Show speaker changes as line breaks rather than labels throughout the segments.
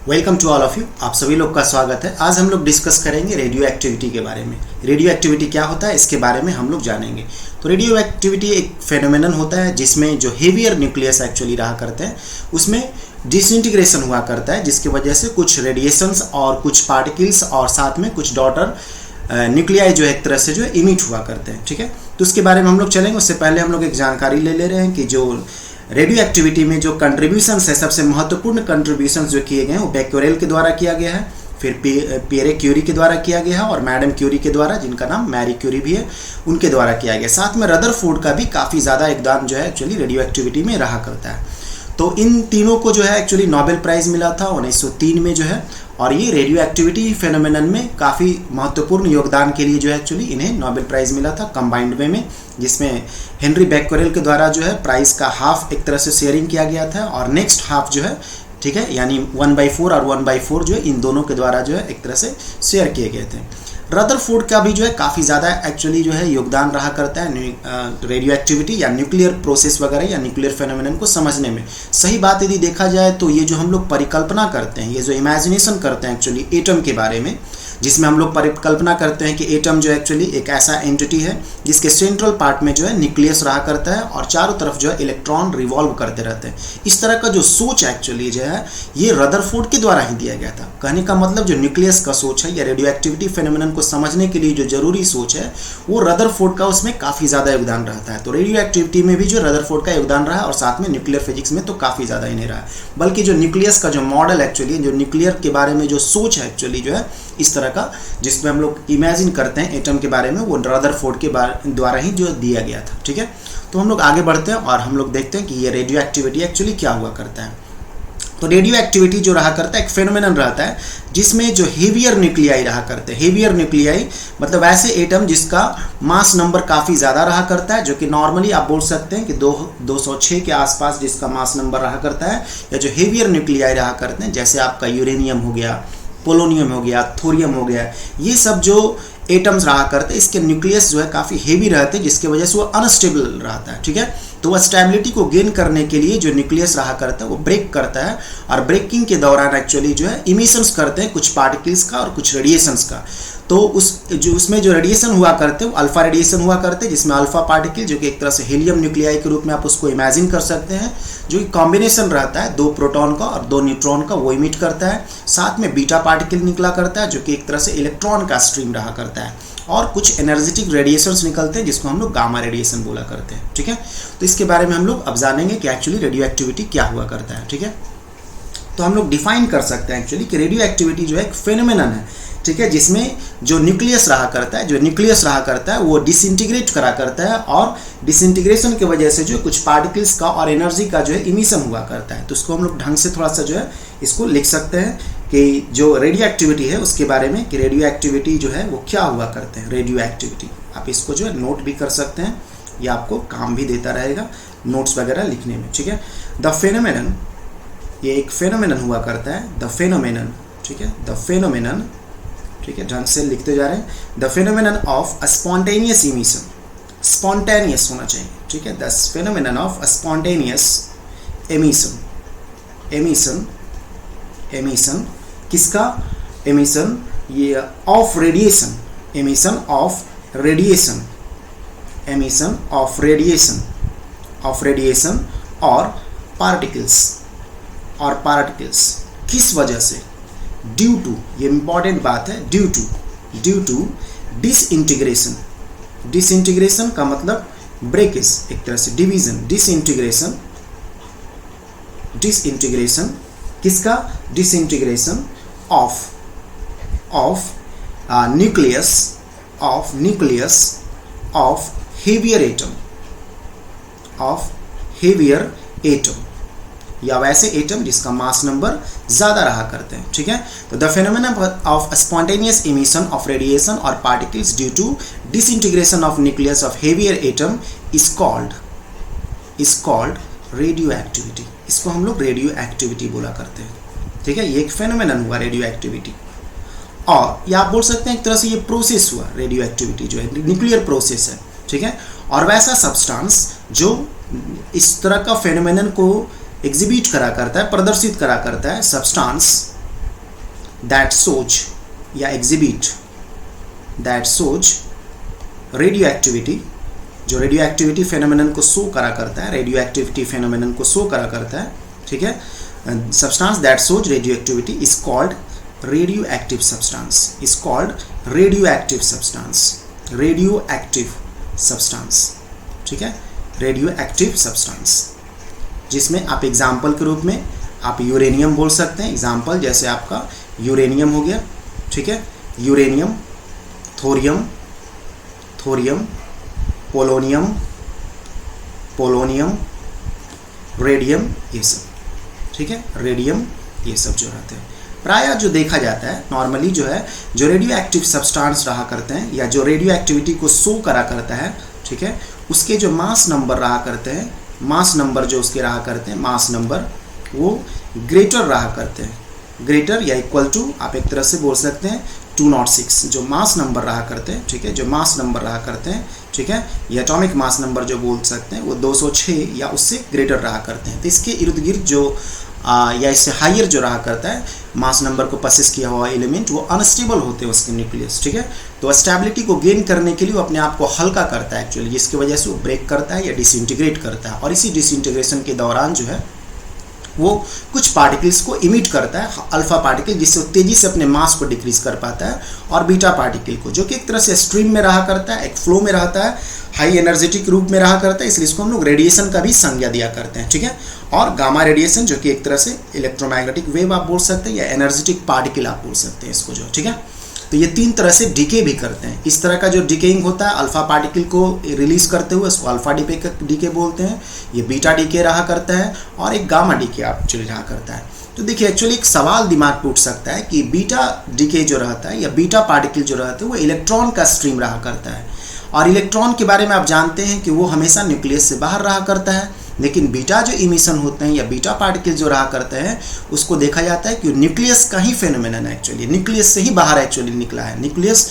Welcome to all of you. आप सभी लोग का स्वागत है। आज हम लोग डिस्कस करेंगे रेडियो एक्टिविटी के बारे में। रेडियो एक्टिविटी क्या होता है इसके बारे में हम लोग जानेंगे। तो रेडियो एक्टिविटी एक फेनोमेनन होता है जिसमें जो हेवियर न्यूक्लियस एक्चुअली रहा करते हैं उसमें डिसइंटीग्रेशन हुआ करता है, जिसकी वजह से कुछ रेडिएशंस और कुछ पार्टिकल्स और साथ में कुछ डॉटर न्यूक्लियाई जो एक तरह से जो इमिट हुआ करते हैं। ठीक है, तो उसके बारे में हम लोग चलेंगे। उससे पहले हम लोग एक जानकारी ले रहे हैं कि जो रेडियो एक्टिविटी में जो कंट्रीब्यूशंस है, सबसे महत्वपूर्ण कंट्रीब्यूशंस जो किए गए हैं वो बेक्यूरेल के द्वारा किया गया है, फिर पियरे क्यूरी के द्वारा किया गया है और मैडम क्यूरी के द्वारा, जिनका नाम मैरी क्यूरी भी है, उनके द्वारा किया गया। साथ में रदरफोर्ड का भी काफ़ी ज़्यादा योगदान जो है एक्चुअली रेडियो एक्टिविटी में रहा करता है। तो इन तीनों को जो है एक्चुअली नोबेल प्राइज़ मिला था 1903 में जो है, और ये रेडियो एक्टिविटी फेनोमेनन में काफ़ी महत्वपूर्ण योगदान के लिए जो है एक्चुअली इन्हें नोबेल प्राइज़ मिला था कंबाइंड वे में, जिसमें हेनरी बेक्यूरेल के द्वारा जो है प्राइज़ का हाफ एक तरह से शेयरिंग किया गया था और नेक्स्ट हाफ जो है, ठीक है, यानी 1/4 और 1/4 जो है इन दोनों के द्वारा जो है एक तरह से शेयर किए गए थे। रदरफोर्ड का भी जो है काफ़ी ज़्यादा एक्चुअली जो है योगदान रहा करता है रेडियो एक्टिविटी या न्यूक्लियर प्रोसेस वगैरह या न्यूक्लियर फेनोमेनन को समझने में। सही बात यदि देखा जाए तो ये जो हम लोग परिकल्पना करते हैं, ये जो इमेजिनेशन करते हैं एक्चुअली एटम के बारे में, जिसमें हम लोग परिकल्पना करते हैं कि एटम जो एक्चुअली एक ऐसा एंटिटी है जिसके सेंट्रल पार्ट में जो है न्यूक्लियस रहा करता है और चारों तरफ जो है इलेक्ट्रॉन रिवॉल्व करते रहते हैं। इस तरह का जो सोच एक्चुअली जो है ये रदरफोर्ड के द्वारा ही दिया गया था। कहने का मतलब जो न्यूक्लियस का सोच है या रेडियो एक्टिविटी फेनोमेनन को समझने के लिए जो जरूरी सोच है वो रदरफोर्ड का उसमें काफ़ी ज़्यादा योगदान रहता है। तो रेडियो एक्टिविटी में भी जो रदरफोर्ड का योगदान रहा और साथ में न्यूक्लियर फिजिक्स में तो काफ़ी ज़्यादा ही नहीं रहा, बल्कि जो न्यूक्लियस का जो मॉडल एक्चुअली जो न्यूक्लियर के बारे में जो सोच है एक्चुअली जो है इस तरह का, जिसमें हम लोग इमेजिन करते हैं एटम के बारे में, वो रदरफोर्ड के द्वारा ही जो दिया गया था। ठीक है, तो हम लोग आगे बढ़ते हैं और हम लोग देखते हैं कि ये रेडियो एक्टिविटी एक्चुअली क्या हुआ करता है। तो रेडियो एक्टिविटी जो रहा करता है एक फेनोमेनन रहता है जिसमें जो हेवियर न्यूक्लियाई रहा करते हैं। हेवियर न्यूक्लियाई मतलब ऐसे एटम जिसका मास नंबर काफ़ी ज़्यादा रहा करता है, जो कि नॉर्मली आप बोल सकते हैं कि 206 के आसपास जिसका मास नंबर रहा करता है, या जो हेवियर न्यूक्लियाई रहा करते हैं जैसे आपका यूरेनियम हो गया, पोलोनियम हो गया, थोरियम हो गया, ये सब जो एटम्स रहा करते हैं इसके न्यूक्लियस जो है काफ़ी हेवी रहते हैं, जिसकी वजह से वो अनस्टेबल रहता है। ठीक है, तो वह स्टेबिलिटी को गेन करने के लिए जो न्यूक्लियस रहा करता है वो ब्रेक करता है और ब्रेकिंग के दौरान एक्चुअली जो है इमिशंस करते हैं कुछ पार्टिकल्स का और कुछ रेडिएशंस का। तो उसमें जो रेडिएशन हुआ करते हैं वो अल्फा रेडिएशन हुआ करते हैं, जिसमें अल्फा पार्टिकल जो कि एक तरह से हीलियम न्यूक्लियाई के रूप में आप उसको इमेजिन कर सकते हैं, जो कि कॉम्बिनेशन रहता है 2 प्रोटॉन का और 2 न्यूट्रॉन का, वो इमिट करता है। साथ में बीटा पार्टिकल निकला करता है जो कि एक तरह से इलेक्ट्रॉन का स्ट्रीम रहा करता है, और कुछ एनर्जेटिक रेडिएशंस निकलते हैं जिसको हम लोग गामा रेडिएशन बोला करते हैं। ठीक है, तो इसके बारे में हम लोग अब जानेंगे कि एक्चुअली रेडियो एक्टिविटी क्या हुआ करता है। ठीक है, तो हम लोग डिफाइन कर सकते हैं एक्चुअली कि रेडियो एक्टिविटी जो है एक फेनोमेनन है, ठीक है, जिसमें जो न्यूक्लियस रहा करता है वो डिसइंटीग्रेट करा करता है और डिसइंटीग्रेशन की वजह से जो कुछ पार्टिकल्स का और एनर्जी का जो है इमिशन हुआ करता है। तो उसको हम लोग ढंग से थोड़ा सा जो है इसको लिख सकते हैं कि जो रेडियो एक्टिविटी है उसके बारे में, कि रेडियो एक्टिविटी जो है वो क्या हुआ करते हैं। रेडियो एक्टिविटी आप इसको जो है नोट भी कर सकते हैं, ये आपको काम भी देता रहेगा नोट्स वगैरह लिखने में। ठीक है, द फेनोमेनन, ये एक फेनोमेनन हुआ करता है, द फेनोमेनन। ठीक है, द फेनोमेनन, ठीक है, ढंग से लिखते जा रहे हैं। The phenomenon of a spontaneous emission, spontaneous होना चाहिए। ठीक है, the phenomenon of a spontaneous emission, emission किसका एमिशन, ये of radiation, emission of radiation, emission of radiation और पार्टिकल्स किस वजह से, ड्यू टू, ये इंपॉर्टेंट बात है, ड्यू टू डिसइंटीग्रेशन का मतलब ब्रेकेज, एक तरह से डिवीजन, डिसइंटीग्रेशन किसका, disintegration of nucleus of heavier atom, या वैसे एटम जिसका मास नंबर ज़्यादा रहा करते हैं। ठीक है, तो the phenomenon of spontaneous emission of radiation और particles due to disintegration of nucleus of heavier atom is called radioactivity. इसको हम लोग रेडियो एक्टिविटी बोला करते हैं। ठीक है, ये एक फेनोमेनन हुआ रेडियो एक्टिविटी, और या आप बोल सकते हैं एक तरह से ये प्रोसेस हुआ, रेडियो एक्टिविटी जो है न्यूक्लियर प्रोसेस है। ठीक है, और वैसा सब्सटेंस जो इस तरह का फेनोमेनन को एग्जिबिट करा करता है, प्रदर्शित करा करता है, सब्सटेंस दैट शोज या exhibit that shows radio activity, जो रेडियो एक्टिविटी फेनोमेनन को शो करा करता है, रेडियो एक्टिविटी फेनोमेनन को शो करा करता है, ठीक है, substance that shows radio activity is called radio active substance, is called radio active substance, radio active substance, ठीक है, रेडियो एक्टिव सब्सटेंस, जिसमें आप एग्जाम्पल के रूप में आप यूरेनियम बोल सकते हैं। एग्जाम्पल जैसे आपका यूरेनियम हो गया, ठीक है, uranium, thorium, thorium, polonium, polonium, radium, ये सब, ठीक है, रेडियम, ये सब जो रहते हैं। प्रायः जो देखा जाता है नॉर्मली जो है, जो रेडियो एक्टिव सब्सटेंस रहा करते हैं या जो रेडियो एक्टिविटी को शो करा करता है, ठीक है, उसके जो मास नंबर रहा करते हैं, मास नंबर जो उसके रहा करते हैं, मास नंबर वो ग्रेटर रहा करते हैं, ग्रेटर या इक्वल टू आप एक तरह से बोल सकते हैं 206, जो मास नंबर रहा करते हैं, ठीक है, जो मास नंबर रहा करते हैं, ठीक है, या एटॉमिक मास नंबर जो बोल सकते हैं वो 206 या उससे ग्रेटर रहा करते हैं। तो इसके इर्द गिर्द जो या इससे हायर जो रहा करता है मास नंबर को पसेस किया हुआ एलिमेंट, वो अनस्टेबल होते हैं उसके न्यूक्लियस, ठीक है, तो स्टेबिलिटी को गेन करने के लिए वो अपने आप को हल्का करता है एक्चुअली, जिसकी वजह से वो ब्रेक करता है या डिसइंटीग्रेट करता है, और इसी डिसइंटीग्रेशन के दौरान जो है वो कुछ पार्टिकल्स को इमिट करता है, अल्फा पार्टिकल, जिससे वो तेजी से अपने मास को डिक्रीज कर पाता है, और बीटा पार्टिकल को, जो कि एक तरह से स्ट्रीम में रहा करता है, एक फ्लो में रहता है, हाई एनर्जेटिक रूप में रहा करता है, इसलिए इसको हम लोग रेडिएशन का भी संज्ञा दिया करते हैं, ठीक है, और गामा रेडिएशन जो कि एक तरह से इलेक्ट्रोमैग्नेटिक वेव आप बोल सकते हैं या एनर्जेटिक पार्टिकल आप बोल सकते हैं इसको, जो, ठीक है। तो ये तीन तरह से डीके भी करते हैं। इस तरह का जो डीकेइंग होता है अल्फा पार्टिकल को रिलीज करते हुए, उसको अल्फा डीके बोलते हैं, ये बीटा डीके रहा करता है, और एक गामा डीके एक्चुअली रहा करता है। तो देखिए एक्चुअली एक सवाल दिमाग में उठ सकता है कि बीटा डीके जो रहता है या बीटा पार्टिकल जो रहते हैं वो इलेक्ट्रॉन का स्ट्रीम रहा करता है, और इलेक्ट्रॉन के बारे में आप जानते हैं कि वो हमेशा न्यूक्लियस से बाहर रहा करता है, लेकिन बीटा जो इमिशन होते हैं या बीटा पार्टिकल जो रहा करते हैं उसको देखा जाता है कि न्यूक्लियस का ही फेनोमेनन है एक्चुअली, न्यूक्लियस से ही बाहर एक्चुअली निकला है, न्यूक्लियस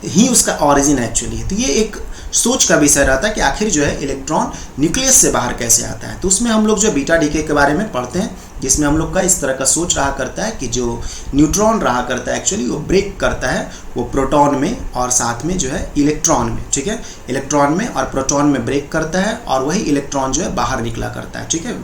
ही उसका ऑरिजिन एक्चुअली। तो ये एक सोच का विषय रहता है कि आखिर जो है इलेक्ट्रॉन न्यूक्लियस से बाहर कैसे आता है। तो उसमें हम लोग जो बीटा डीके के बारे में पढ़ते हैं, जिसमें हम लोग का इस तरह का सोच रहा करता है कि जो न्यूट्रॉन रहा करता है एक्चुअली वो ब्रेक करता है वो प्रोटॉन में और साथ में जो है इलेक्ट्रॉन में, ठीक है, इलेक्ट्रॉन में और प्रोटॉन में ब्रेक करता है, और वही इलेक्ट्रॉन जो है बाहर निकला करता है, ठीक है,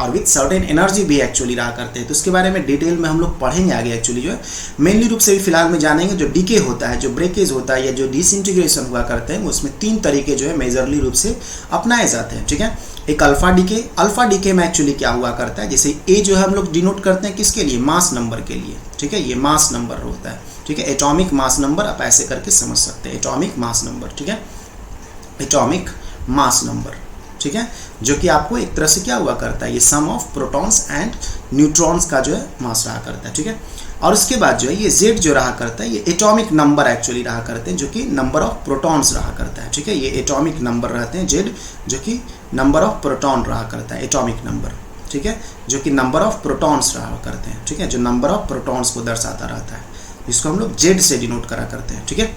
और विथ सर्टेन एनर्जी भी एक्चुअली रहा करते हैं। तो उसके बारे में डिटेल में हम लोग पढ़ेंगे आगे एक्चुअली, जो है मेनली रूप से भी फिलहाल में जानेंगे। जो डीके होता है, जो ब्रेकेज होता है या जो डिसइंटीग्रेशन हुआ करते हैं, उसमें तीन तरीके जो है मेजरली रूप से अपनाए जाते हैं, ठीक है। एक अल्फा डीके, अल्फा डीके में एक्चुअली क्या हुआ करता है, जैसे ए जो है हम लोग डिनोट करते हैं किसके लिए, मास नंबर के लिए, ठीक है, ये मास नंबर होता है, ठीक है, एटॉमिक मास नंबर आप ऐसे करके समझ सकते हैं, एटॉमिक मास नंबर, ठीक है, एटॉमिक मास नंबर, ठीक है, जो कि आपको एक तरह से क्या हुआ करता है, ये सम ऑफ प्रोटॉन्स एंड न्यूट्रॉन्स का जो है मास रहा करता है, ठीक है। और उसके बाद जो है ये जेड जो रहा करता है ये एटॉमिक नंबर एक्चुअली रहा करते हैं, जो कि नंबर ऑफ प्रोटॉन्स रहा करता है, ठीक है, ये एटॉमिक नंबर रहते हैं जेड, जो कि नंबर ऑफ प्रोटॉन रहा करता है, एटॉमिक नंबर, ठीक है, जो कि नंबर ऑफ प्रोटॉन्स रहा करते हैं, ठीक है, जो नंबर ऑफ प्रोटॉन्स को दर्शाता रहता है, जिसको हम लोग जेड से डिनोट करा करते हैं, ठीक है।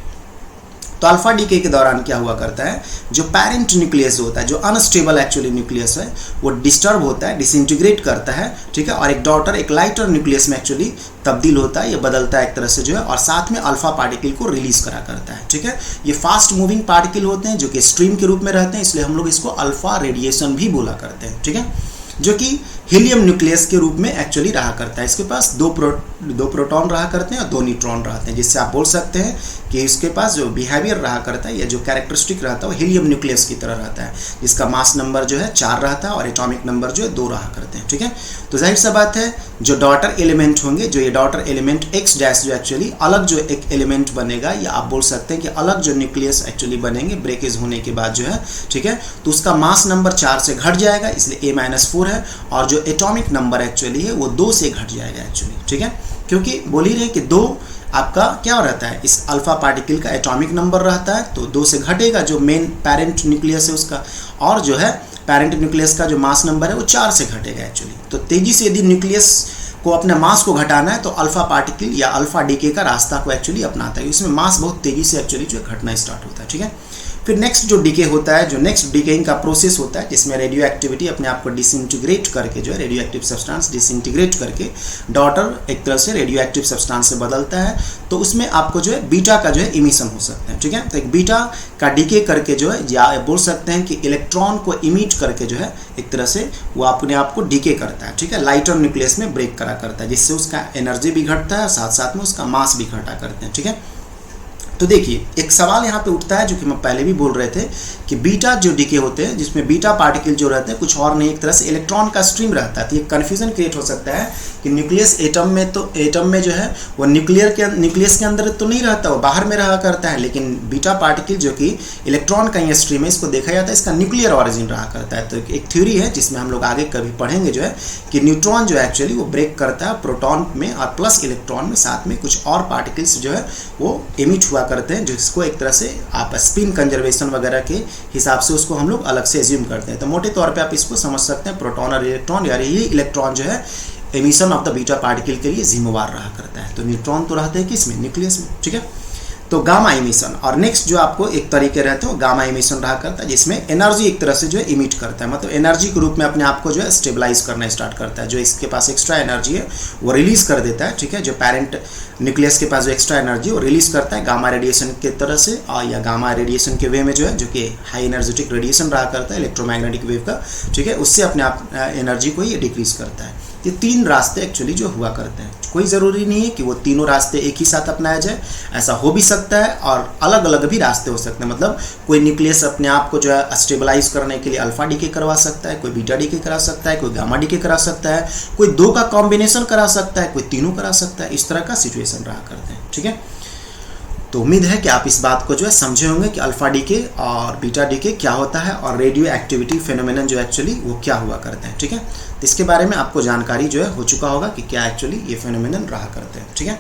तो अल्फा डीके के दौरान क्या हुआ करता है, जो पेरेंट न्यूक्लियस होता है, जो अनस्टेबल एक्चुअली न्यूक्लियस है, वो डिस्टर्ब होता है, डिसइंटीग्रेट करता है, ठीक है, और एक डॉटर एक लाइटर न्यूक्लियस में एक्चुअली तब्दील होता है, ये बदलता है एक तरह से जो है, और साथ में अल्फा पार्टिकल को रिलीज करा करता है, ठीक है। ये फास्ट मूविंग पार्टिकल होते हैं जो कि स्ट्रीम के रूप में रहते हैं, इसलिए हम लोग इसको अल्फा रेडिएशन भी बोला करते हैं, ठीक है, जो कि हीलियम न्यूक्लियस के रूप में एक्चुअली रहा करता है। इसके पास दो प्रोटॉन रहा करते हैं और 2 न्यूट्रॉन रहते हैं, जिससे आप बोल सकते हैं कि इसके पास जो बिहेवियर रहा करता है या जो कैरेक्टरिस्टिक रहता है वो हीलियम न्यूक्लियस की तरह रहता है, जिसका मास नंबर जो है 4 रहता है और एटॉमिक नंबर जो है 2 रहा करते हैं, ठीक है। तो जाहिर सा बात है जो डॉटर एलिमेंट होंगे, जो ये डॉटर एलिमेंट एक्स डैश जो एक्चुअली अलग जो एक एलिमेंट बनेगा, या आप बोल सकते हैं कि अलग जो न्यूक्लियस एक्चुअली बनेंगे ब्रेकेज होने के बाद जो है, ठीक है, तो उसका मास नंबर 4 से घट जाएगा, इसलिए A-4 है, और जो एटॉमिक नंबर एक्चुअली है वो 2 से घट जाएगा एक्चुअली, ठीक है, क्योंकि बोल ही रहे कि 2 आपका क्या रहता है, इस अल्फा पार्टिकल का एटॉमिक नंबर रहता है, तो 2 से घटेगा जो मेन पेरेंट न्यूक्लियस है उसका, और जो है पेरेंट न्यूक्लियस का जो मास नंबर है वो 4 से घटेगा एक्चुअली। तो तेजी से यदि न्यूक्लियस को अपने मास को घटाना है तो अल्फा पार्टिकल या अल्फा डीके का रास्ता को एक्चुअली अपनाता है, इसमें मास बहुत तेजी से एक्चुअली जो घटना स्टार्ट होता है, ठीक है। फिर नेक्स्ट जो डीके होता है, जो नेक्स्ट डीकेइंग का प्रोसेस होता है, जिसमें रेडियो एक्टिविटी अपने आप को डिसइंटीग्रेट करके जो है रेडियो एक्टिव सब्सटेंस डिसइंटीग्रेट करके डॉटर एक तरह से रेडियो एक्टिव सब्सटेंस से बदलता है, तो उसमें आपको जो है बीटा का जो है इमिशन हो सकता है। ठीक है, तो एक बीटा का डीके करके जो है, या बोल सकते हैं कि इलेक्ट्रॉन को इमिट करके जो है एक तरह से वो अपने आप को डीके करता है। ठीक है, लाइटर न्यूक्लियस में ब्रेक करा करता है, जिससे उसका एनर्जी भी घटता है, साथ साथ में उसका मास भी घटा करते हैं। ठीक है, तो देखिए एक सवाल यहाँ पे उठता है, जो कि हम पहले भी बोल रहे थे कि बीटा जो डीके होते हैं, जिसमें बीटा पार्टिकल जो रहते हैं कुछ और नहीं, एक तरह से इलेक्ट्रॉन का स्ट्रीम रहता है। तो ये कन्फ्यूजन क्रिएट हो सकता है कि न्यूक्लियस एटम में जो है वो न्यूक्लियस के अंदर तो नहीं रहता, वो बाहर में रहा करता है, लेकिन बीटा पार्टिकल जो कि इलेक्ट्रॉन का ये स्ट्रीम है, इसको देखा जाता है इसका न्यूक्लियर ऑरिजिन रहा करता है। तो एक थ्योरी है जिसमें हम लोग आगे कभी पढ़ेंगे जो है कि न्यूट्रॉन जो एक्चुअली वो ब्रेक करता है प्रोटॉन में और प्लस इलेक्ट्रॉन में, साथ में कुछ और पार्टिकल्स जो है वो इमिट हुआ करते हैं, जिसको एक तरह से आप स्पिन कंजर्वेशन वगैरह के हिसाब से उसको हम लोग अलग से एज्यूम करते हैं। तो मोटे तौर पे आप इसको समझ सकते हैं प्रोटॉन और इलेक्ट्रॉन, यानी ये इलेक्ट्रॉन जो है emission of the beta particle के लिए जिम्मेवार रहा करता है। तो न्यूट्रॉन तो रहते हैं किसमें, न्यूक्लियस में। ठीक है, तो गामा एमिशन और नेक्स्ट जो आपको एक तरीके रहते हो गामा एमिशन रहा करता है, जिसमें एनर्जी एक तरह से जो है इमिट करता है, मतलब एनर्जी के रूप में अपने आप को जो है स्टेबलाइज करना स्टार्ट करता है। जो इसके पास एक्स्ट्रा एनर्जी है वो रिलीज कर देता है। ठीक है, जो पेरेंट न्यूक्लियस के पास जो एक्स्ट्रा एनर्जी वो रिलीज करता है गामा रेडिएशन के तरह से, और या गामा रेडिएशन के वे में जो है, जो कि हाई एनर्जेटिक रेडिएशन रहा करता है इलेक्ट्रोमैग्नेटिक वेव का। ठीक है, उससे अपने आप एनर्जी को ये डिक्रीज करता है। ये तीन रास्ते एक्चुअली जो हुआ करते हैं, कोई ज़रूरी नहीं है कि वो तीनों रास्ते एक ही साथ अपनाया जाए, ऐसा हो भी सकता है और अलग अलग भी रास्ते हो सकते हैं। मतलब कोई न्यूक्लियस अपने आप को जो है स्टेबलाइज करने के लिए अल्फा डीके करवा सकता है, कोई बीटा डीके करा सकता है, कोई गामा डीके करा सकता है, कोई दो का कॉम्बिनेशन करा सकता है, कोई तीनों करा सकता है। इस तरह का सिचुएशन रहा करते हैं। ठीक है, तो उम्मीद है कि आप इस बात को जो है समझे होंगे कि अल्फा डीके और बीटा डीके क्या होता है और रेडियो एक्टिविटी फेनोमेनन जो एक्चुअली वो क्या हुआ करते हैं। ठीक है, तो इसके बारे में आपको जानकारी जो है हो चुका होगा कि क्या एक्चुअली ये फेनोमेनन रहा करते हैं। ठीक है,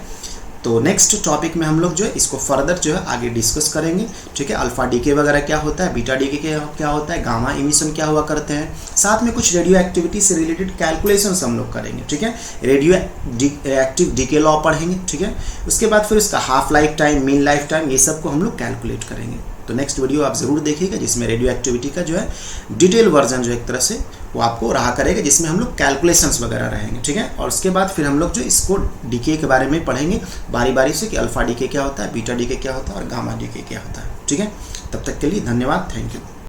तो नेक्स्ट टॉपिक में हम लोग जो है इसको फर्दर जो है आगे डिस्कस करेंगे। ठीक है, अल्फा डीके वगैरह क्या होता है, बीटा डीके क्या होता है, गामा एमिशन क्या हुआ करते हैं, साथ में कुछ रेडियो एक्टिविटी से रिलेटेड कैलकुलेशंस हम लोग करेंगे। ठीक है, रेडियो एक्टिव डीके लॉ पढ़ेंगे। ठीक है, उसके बाद फिर उसका half life time, mean life time, ये सब को हम लोग कैलकुलेट करेंगे। तो नेक्स्ट वीडियो आप ज़रूर देखिएगा, जिसमें रेडियो एक्टिविटी का जो है डिटेल वर्जन जो एक तरह से वो आपको रहा करेगा, जिसमें हम लोग कैलकुलेशंस वगैरह रहेंगे। ठीक है, और उसके बाद फिर हम लोग जो इसको डीके के बारे में पढ़ेंगे बारी बारी से कि अल्फा डीके क्या होता है, बीटा डीके क्या होता है और गामा डीके क्या होता है। ठीक है, तब तक के लिए धन्यवाद, थैंक यू।